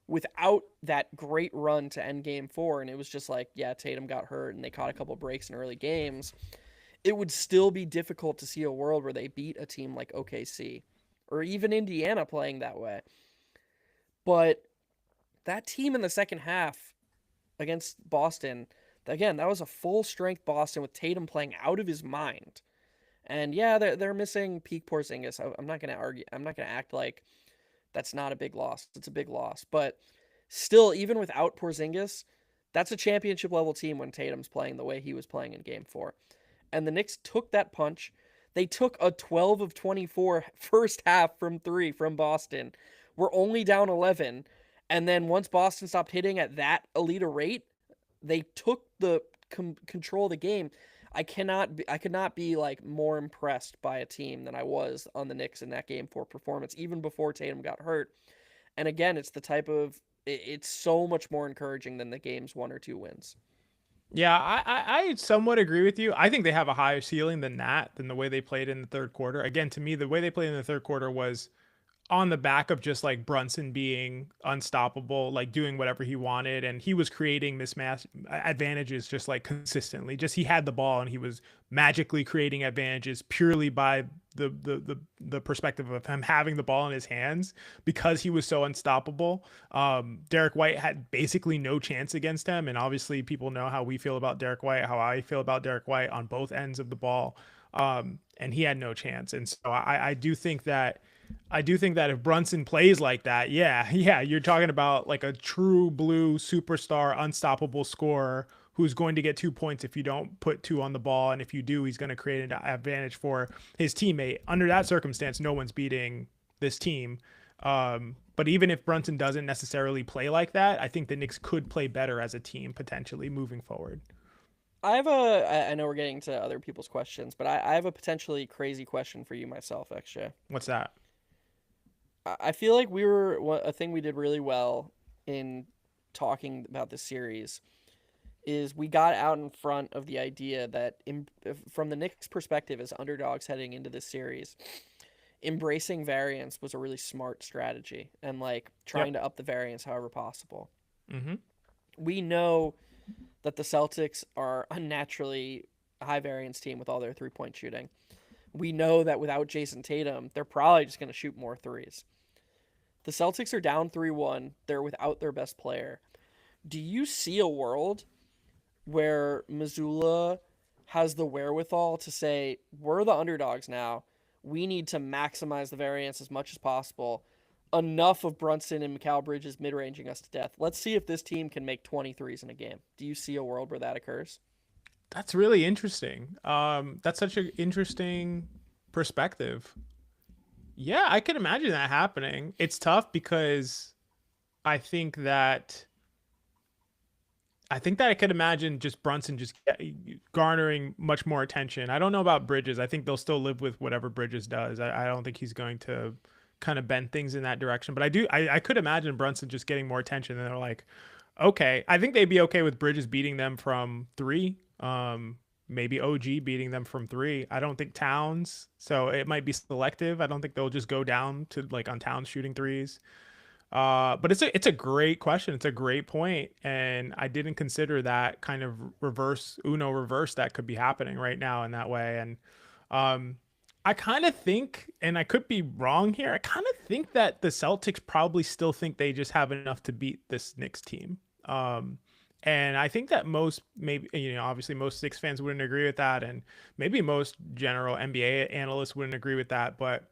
without that great run to end Game 4, and it was just like, yeah, Tatum got hurt and they caught a couple breaks in early games, it would still be difficult to see a world where they beat a team like OKC or even Indiana playing that way. But that team in the second half against Boston, again, that was a full strength Boston with Tatum playing out of his mind. And yeah, they're missing peak Porzingis. I'm not gonna argue. I'm not gonna act like that's not a big loss. It's a big loss, but still, even without Porzingis, that's a championship level team when Tatum's playing the way he was playing in Game 4. And the Knicks took that punch. They took a 12 of 24 first half from three from Boston. We're only down 11. And then once Boston stopped hitting at that elite a rate, they took the control of the game. I could not be like more impressed by a team than I was on the Knicks in that Game 4 performance, even before Tatum got hurt. And again, it's so much more encouraging than the game's 1 or 2 wins. yeah, I somewhat agree with you. I think they have a higher ceiling than the way they played in the third quarter. Again, to me, the way they played in the third quarter was on the back of just like Brunson being unstoppable, like doing whatever he wanted, and he was creating mismatch advantages just like consistently. Just he had the ball and he was magically creating advantages purely by the perspective of him having the ball in his hands because he was so unstoppable. Derek White had basically no chance against him, and obviously people know how we feel about Derek White, how I feel about Derek White on both ends of the ball, and he had no chance. And so I do think that I do think that if Brunson plays like that, yeah, you're talking about like a true blue superstar, unstoppable scorer who's going to get 2 points if you don't put two on the ball, and if you do, he's going to create an advantage for his teammate. Under that circumstance, no one's beating this team. But even if Brunson doesn't necessarily play like that, I think the Knicks could play better as a team potentially moving forward. I know we're getting to other people's questions, but I have a potentially crazy question for you myself, actually. What's that? I feel like a thing we did really well in talking about this series is we got out in front of the idea that from the Knicks' perspective as underdogs heading into this series, embracing variance was a really smart strategy and like Yep. trying to up the variance however possible. Mm-hmm. We know that the Celtics are unnaturally a high variance team with all their 3-point shooting. We know that without Jason Tatum, they're probably just going to shoot more threes. The Celtics are down 3-1. They're without their best player. Do you see a world where Missoula has the wherewithal to say, we're the underdogs now. We need to maximize the variance as much as possible. Enough of Brunson and Mikal Bridges mid-ranging us to death. Let's see if this team can make 23s in a game. Do you see a world where that occurs? That's really interesting. That's such an interesting perspective. Yeah, I can imagine that happening. It's tough because I think that I think that I could imagine just Brunson just garnering much more attention. I don't know about Bridges. I think they'll still live with whatever Bridges does. I don't think he's going to kind of bend things in that direction. But I could imagine Brunson just getting more attention. And they're like, okay, I think they'd be okay with Bridges beating them from three. Maybe OG beating them from three. I don't think Towns. So it might be selective. I don't think they'll just go down to like on Towns shooting threes. But it's a great question. It's a great point, and I didn't consider that kind of reverse that could be happening right now in that way. And um, I kind of think, and I could be wrong here. I kind of think that the Celtics probably still think they just have enough to beat this Knicks team. And I think that most, maybe, obviously most Knicks fans wouldn't agree with that, and maybe most general NBA analysts wouldn't agree with that. But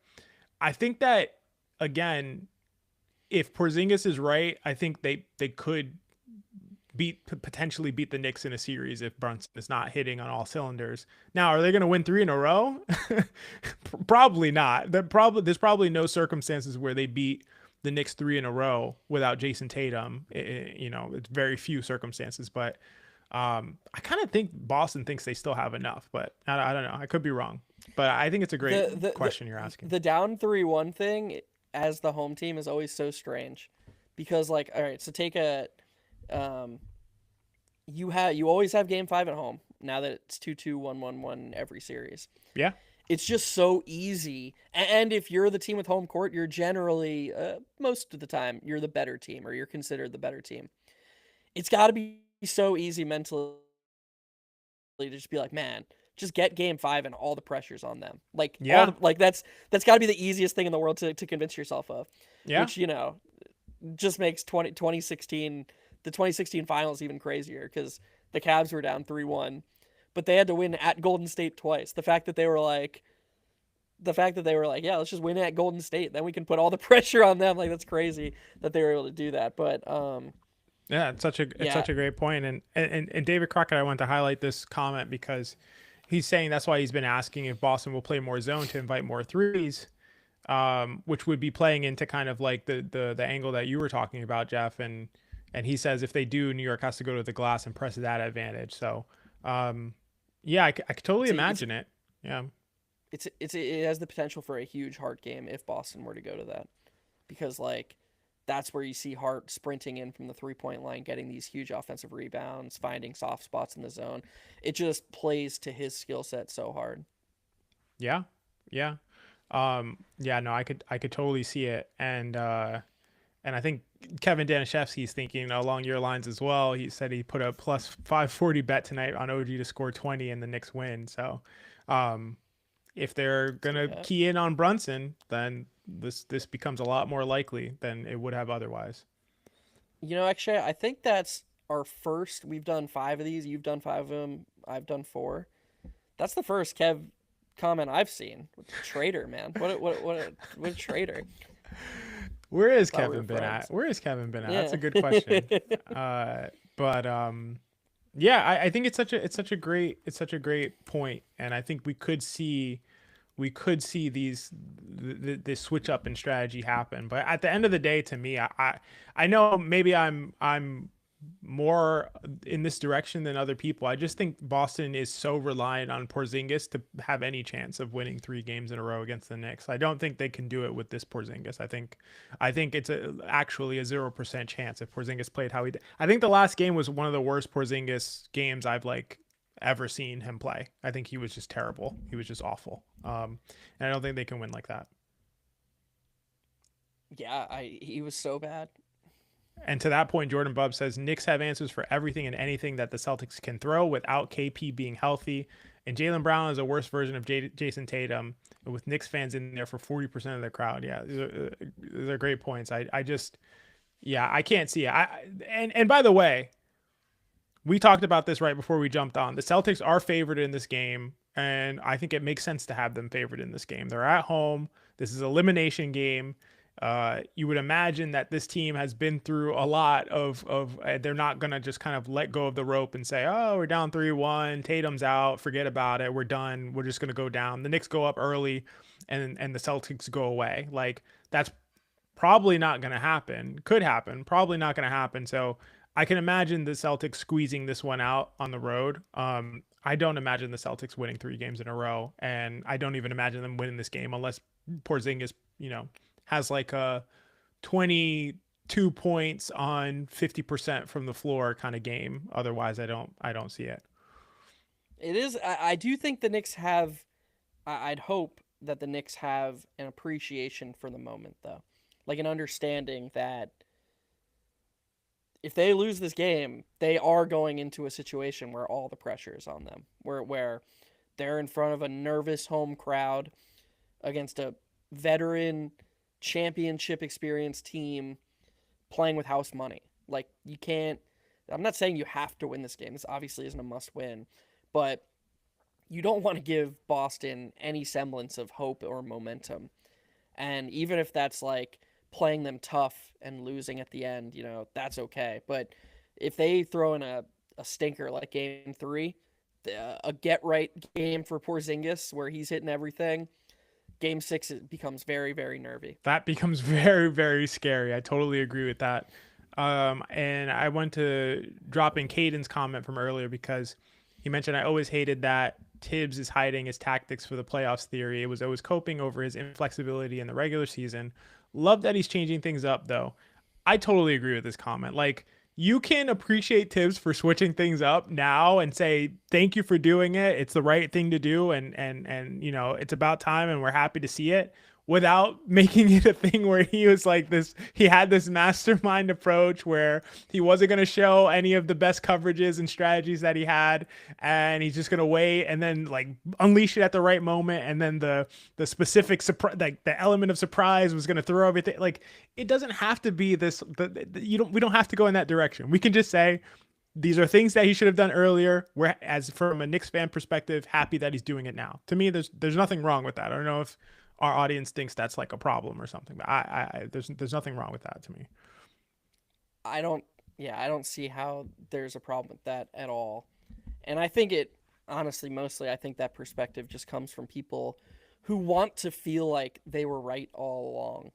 I think that again, if Porzingis is right, I think they could potentially beat the Knicks in a series if Brunson is not hitting on all cylinders. Now, are they going to win three in a row? Probably not. There's probably no circumstances where they beat the Knicks three in a row without Jason Tatum. It's very few circumstances, but I kind of think Boston thinks they still have enough, but I don't know. I could be wrong, but I think it's a great question you're asking. The down 3-1 thing as the home team is always so strange because like, all right, so take a you always have game 5 at home now that it's 2-2 1-1-1 every series. Yeah. It's just so easy, and if you're the team with home court, you're generally most of the time you're the better team, or you're considered the better team. It's got to be so easy mentally to just be like, man, just get game 5 and all the pressure's on them. Like, Yeah. That's got to be the easiest thing in the world to convince yourself of. Yeah. Which, just makes 2016 the 2016 finals even crazier because the Cavs were down 3-1, but they had to win at Golden State twice. The fact that they were like, yeah, let's just win at Golden State, then we can put all the pressure on them. Like, that's crazy that they were able to do that. But yeah, it's such a great point. And David Crockett, I want to highlight this comment because he's saying that's why he's been asking if Boston will play more zone to invite more threes, which would be playing into kind of like the angle that you were talking about, Jeff. And he says if they do, New York has to go to the glass and press that advantage. So yeah, I could totally imagine it. Yeah. It has the potential for a huge Hart game if Boston were to go to that, because like that's where you see Hart sprinting in from the 3-point line, getting these huge offensive rebounds, finding soft spots in the zone. It just plays to his skill set so hard. Yeah. Yeah. Yeah, no, I could totally see it. And I think Kevin Danishevsky's thinking along your lines as well. He said he put a plus 540 bet tonight on OG to score 20 and the Knicks win. So if they're gonna key in on Brunson, then this becomes a lot more likely than it would have otherwise. Actually, I think that's our first. We've done 5 of these. You've done 5 of them. I've done 4. That's the first Kev comment I've seen. Traitor, man. What a traitor. Where is Thought we were Kevin been friends. at? Where is Kevin been at? That's Yeah. a good question. But yeah, I think it's such a great point, and I think we could see this switch up in strategy happen. But at the end of the day, to me, I know maybe I'm more in this direction than other people. I just think Boston is so reliant on Porzingis to have any chance of winning 3 games in a row against the Knicks. I don't think they can do it with this Porzingis. I think it's actually a 0% chance if Porzingis played how he did. I think the last game was one of the worst Porzingis games I've ever seen him play. I think he was just terrible. He was just awful. And I don't think they can win like that. Yeah, he was so bad. And to that point, Jordan Bubb says Knicks have answers for everything and anything that the Celtics can throw without KP being healthy. And Jaylen Brown is a worse version of Jason Tatum with Knicks fans in there for 40% of the crowd. Yeah, these are great points. I can't see it. And by the way, we talked about this right before we jumped on. The Celtics are favored in this game, and I think it makes sense to have them favored in this game. They're at home. This is an elimination game. You would imagine that this team has been through a lot of they're not going to just kind of let go of the rope and say, oh, we're down 3-1, Tatum's out, forget about it, we're done, we're just going to go down. The Knicks go up early and the Celtics go away. Like, that's probably not going to happen. Could happen, probably not going to happen. So I can imagine the Celtics squeezing this one out on the road. I don't imagine the Celtics winning 3 games in a row, and I don't even imagine them winning this game unless Porzingis, has like a 22 points on 50% from the floor kind of game. Otherwise, I don't see it. It is. I do think the Knicks have. I'd hope that the Knicks have an appreciation for the moment, though, like an understanding that if they lose this game, they are going into a situation where all the pressure is on them, where they're in front of a nervous home crowd against a veteran championship experience team playing with house money. Like, you can't. I'm not saying you have to win this game. This obviously isn't a must win, but you don't want to give Boston any semblance of hope or momentum. And even if that's like playing them tough and losing at the end, that's okay. But if they throw in a stinker like game 3, a get right game for Porzingis where he's hitting everything, game 6 it becomes very, very nervy. That becomes very, very scary. I totally agree with that. And I want to drop in Caden's comment from earlier because he mentioned I always hated that Tibbs is hiding his tactics for the playoffs theory. It was always coping over his inflexibility in the regular season. Love that he's changing things up, though. I totally agree with this comment. Like, you can appreciate Tibbs for switching things up now and say, thank you for doing it. It's the right thing to do. And it's about time and we're happy to see it, without making it a thing where he was like this. He had this mastermind approach where he wasn't going to show any of the best coverages and strategies that he had. And he's just going to wait and then like unleash it at the right moment. And then the specific surprise, like the element of surprise was going to throw everything. Like, it doesn't have to be this. We don't have to go in that direction. We can just say, these are things that he should have done earlier. We're, as from a Knicks fan perspective, happy that he's doing it now. To me, there's nothing wrong with that. I don't know if our audience thinks that's like a problem or something, but there's nothing wrong with that to me. I don't see how there's a problem with that at all. And I think mostly I think that perspective just comes from people who want to feel like they were right all along,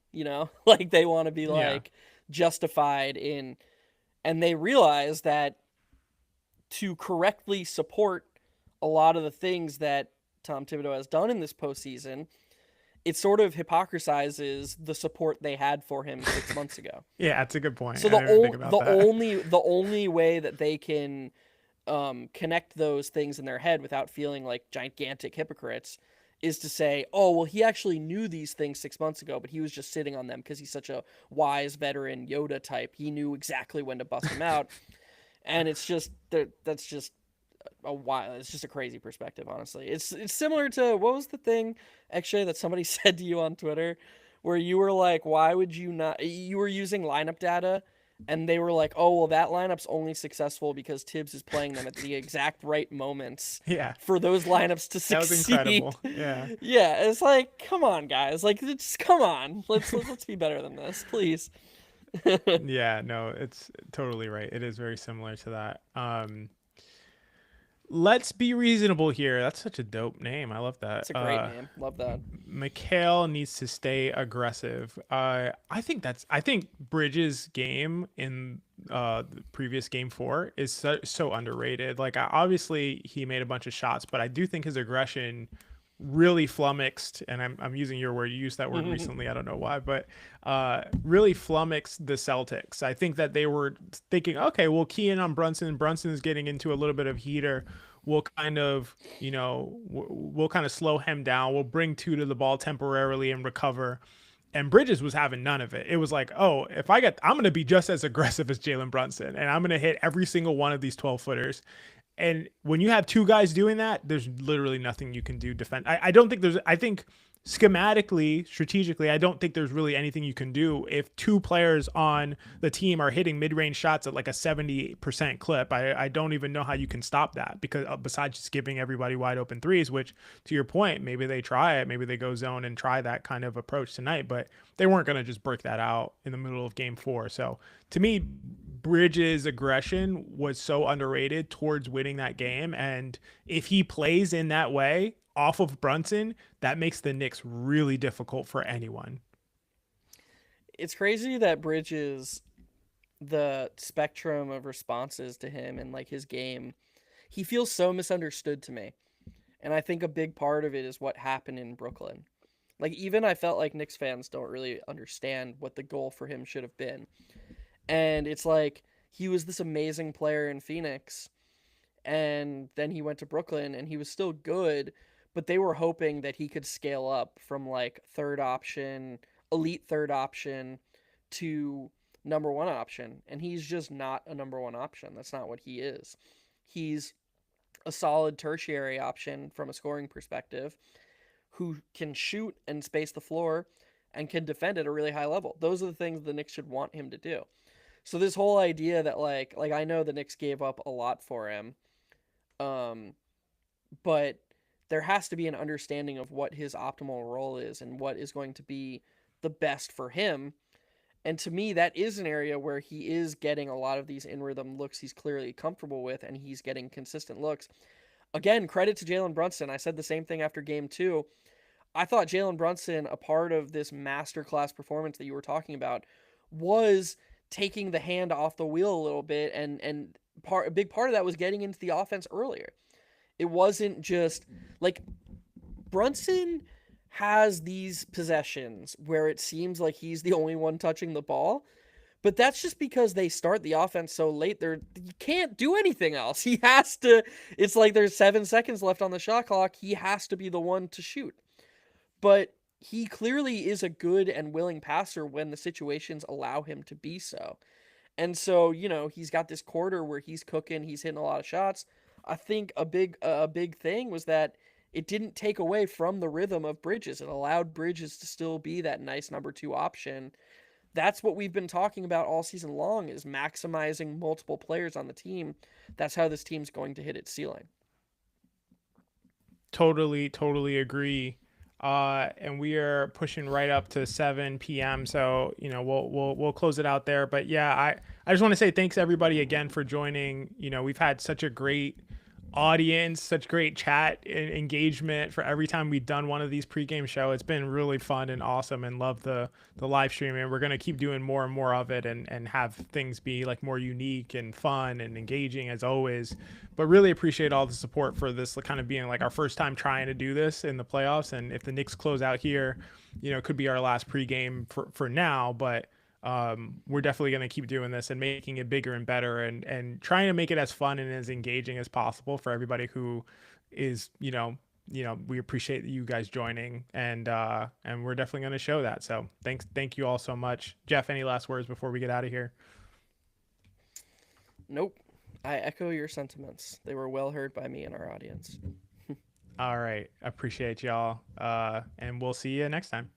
like they want to be like justified in, and they realize that to correctly support a lot of the things that Tom Thibodeau has done in this postseason, it sort of hypocrisizes the support they had for him 6 months ago. Yeah, that's a good point. So the only way that they can connect those things in their head without feeling like gigantic hypocrites is to say, oh, well, he actually knew these things 6 months ago, but he was just sitting on them because he's such a wise veteran Yoda type. He knew exactly when to bust them out. And it's just that's just it's just a crazy perspective, honestly. It's similar to, what was the thing actually that somebody said to you on Twitter where you were like, why would you not, you were using lineup data And they were like, "Oh, well, that lineup's only successful because Tibbs is playing them at the exact right moments Yeah, for those lineups to that was succeed." incredible. Yeah. Yeah, it's like, come on, guys, like, just come on, let's be better than this, please. Yeah, no, it's totally right. It is very similar to that. Let's be reasonable here. That's such a dope name. I love that. It's a great name. Love that. Mikhail needs to stay aggressive. I think Bridges' game in the previous game four is so underrated. Like, obviously he made a bunch of shots, but I do think his aggression really flummoxed, and I'm using your word. You used that word recently. I don't know why, but really flummoxed the Celtics. I think that they were thinking, okay, we'll key in on Brunson. Brunson is getting into a little bit of heater. We'll kind of, we'll kind of slow him down. We'll bring two to the ball temporarily and recover. And Bridges was having none of it. It was like, oh, I'm going to be just as aggressive as Jalen Brunson, and I'm going to hit every single one of these 12 footers. And when you have two guys doing that, there's literally nothing you can do defend. I don't think I think schematically, strategically, I don't think there's really anything you can do if two players on the team are hitting mid-range shots at like a 70% clip. I don't even know how you can stop that, because besides just giving everybody wide open threes, which, to your point, maybe they try it, maybe they go zone and try that kind of approach tonight, but they weren't going to just break that out in the middle of game four. So to me, Bridges' aggression was so underrated towards winning that game. And if he plays in that way off of Brunson, that makes the Knicks really difficult for anyone. It's crazy that Bridges, the spectrum of responses to him and like his game, he feels so misunderstood to me. And I think a big part of it is what happened in Brooklyn. Like, even I felt like Knicks fans don't really understand what the goal for him should have been. And it's like he was this amazing player in Phoenix, and then he went to Brooklyn and he was still good, but they were hoping that he could scale up from like third option, elite third option to number one option. And he's just not a number one option. That's not what he is. He's a solid tertiary option from a scoring perspective who can shoot and space the floor and can defend at a really high level. Those are the things the Knicks should want him to do. So this whole idea that like I know the Knicks gave up a lot for him, um, but there has to be an understanding of what his optimal role is and what is going to be the best for him. And to me, that is an area where he is getting a lot of these in rhythm looks he's clearly comfortable with, and he's getting consistent looks. Again, credit to Jalen Brunson. I said the same thing after game two. I thought Jalen Brunson, a part of this masterclass performance that you were talking about, was taking the hand off the wheel a little bit, and a big part of that was getting into the offense earlier. It wasn't just like Brunson has these possessions where it seems like he's the only one touching the ball, but that's just because they start the offense so late. You can't do anything else. He has to. It's like there's 7 seconds left on the shot clock. He has to be the one to shoot. But he clearly is a good and willing passer when the situations allow him to be so. And so, he's got this quarter where he's cooking, he's hitting a lot of shots. I think a big thing was that it didn't take away from the rhythm of Bridges. It allowed Bridges to still be that nice number 2 option. That's what we've been talking about all season long, is maximizing multiple players on the team. That's how this team's going to hit its ceiling. Totally agree. And we are pushing right up to 7 p.m. So, we'll close it out there. But yeah, I just want to say thanks everybody again for joining. We've had such a great audience, such great chat and engagement for every time we've done one of these pregame show. It's been really fun and awesome, and love the live stream. And we're going to keep doing more and more of it, and have things be like more unique and fun and engaging as always. But really appreciate all the support for this kind of being like our first time trying to do this in the playoffs. And if the Knicks close out here, it could be our last pregame for now, but we're definitely going to keep doing this and making it bigger and better, and trying to make it as fun and as engaging as possible for everybody who is, we appreciate you guys joining, and we're definitely going to show that. So thank you all so much. Jeff, any last words before we get out of here? Nope. I echo your sentiments. They were well heard by me and our audience. All right. Appreciate y'all. And we'll see you next time.